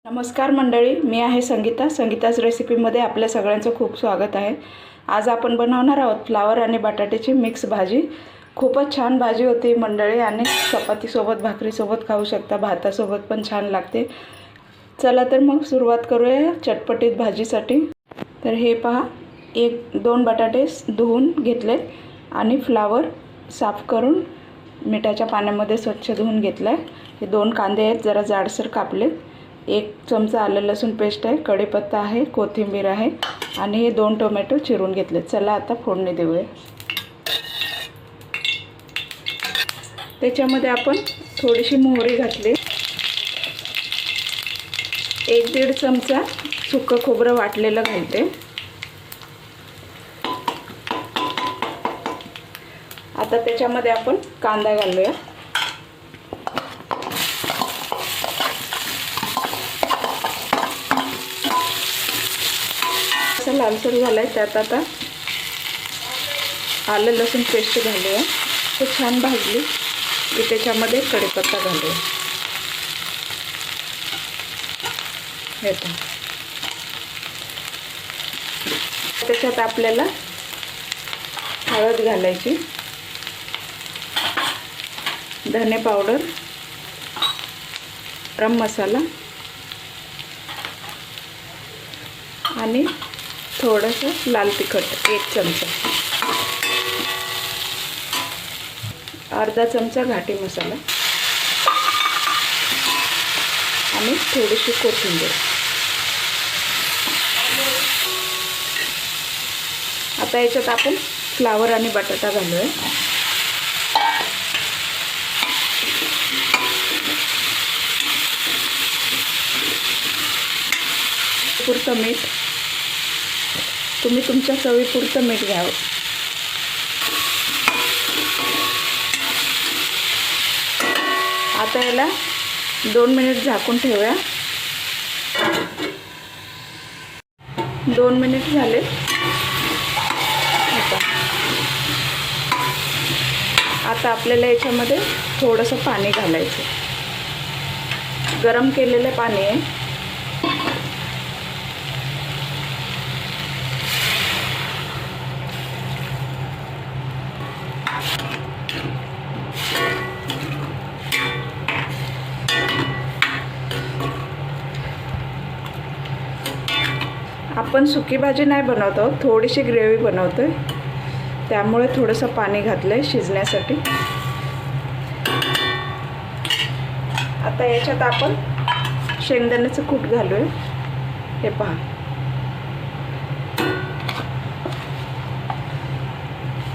नमस्कार मंडळी, मी आहे संगीताच रेसिपीमध्ये आपल्या सगळ्यांचं खूप स्वागत आहे। आज आपण बनवणार आहोत फ्लावर आणि बटाट्याची मिक्स भाजी। खूपच छान भाजी होती मंडळी आणि चपाती सोबत भाकरी सोबत खाऊ शकता, भातासोबत पण छान लागते। चला तर मग सुरुवात करूया चटपटीत भाजीसाठी। तर हे पहा, 1-2 बटाटे धुवून घेतले आणि फ्लावर साफ करून मिठाच्या पाण्यामध्ये स्वच्छ धुवून घेतले। हे 2 कांदे आहेत, जरा जाडसर कापले। 1 चमचा आलं लसूण पेस्ट आहे, कढीपत्ता आहे, कोथिंबीर आहे आणि हे 2 टोमॅटो चिरून घेतले। चला आता फोडणी देऊया। त्याच्यामध्ये आपण थोडीशी मोहरी घातली, 1-1.5 चमचा सुकं खोबरं वाटलेलं घालते। आता त्याच्यामध्ये आपण कांदा घालूया। लालसर झालाय, त्यात आता आलं लसूण पेस्ट घालूया। ते छान भाजली की त्याच्यामध्ये कढीपत्ता घालूया। हे त्याच्यात आपल्याला हळद घालायची, धने पावडर, गरम मसाला आणि थोडंसं लाल तिखट 1 चमचा, अर्धा चमचा घाटी मसाला आणि थोडीशी कोथिंबीर। आता याच्यात आपण फ्लावर आणि बटाटा घालूया। पुरतं मीठ, तुम्ही तुमच्या चवीपुरतं मीठ घ्यावं। आता याला 2 मिनिट झाकून ठेवूया। 2 मिनिट झाले। आता आपल्याला याच्यामध्ये थोडंसं पाणी घालायचं, गरम केलेलं पाणी आहे। आपण सुकी भाजी नाही बनवत आहोत, थोडीशी ग्रेव्ही बनवतोय, त्यामुळे थोडंसं पाणी घातलंय शिजण्यासाठी। आता याच्यात आपण शेंगदाण्याचं कूट घालूया। हे पहा,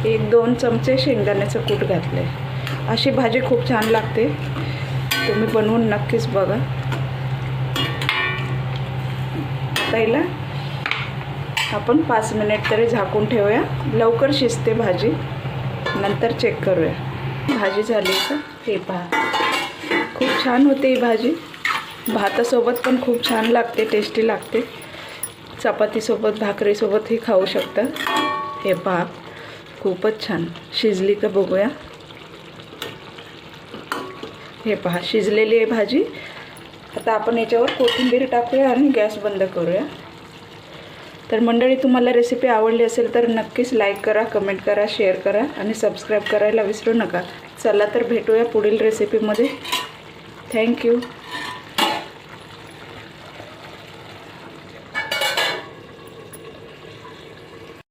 एक 2 चमचे शेंगदाण्याचं कूट घातलंय। अशी भाजी खूप छान लागते, तुम्ही बनवून नक्कीच बघा। आता हिला आपण 5 मिनिट तरी झाकून ठेवूया, लवकर शिजते भाजी। नंतर चेक करूया भाजी झाली का। हे पहा, खूप छान होते ही भाजी, भातासोबत पण खूप छान लागते, टेस्टी लागते। चपातीसोबत भाकरीसोबत ही खाऊ शकता। हे पहा, खूपच छान शिजली का बघूया। हे पहा, शिजलेली आहे भाजी। आता आपण याच्यावर कोथिंबीर टाकूया आणि गॅस बंद करूया। तर मंडळी, तुम्हाला रेसिपी आवडली असेल तर नक्कीच लाईक करा, कमेंट करा, शेअर करा आणि सबस्क्राईब करायला विसरू नका। चला तर भेटूया पुढील रेसिपीमध्ये। थँक्यू।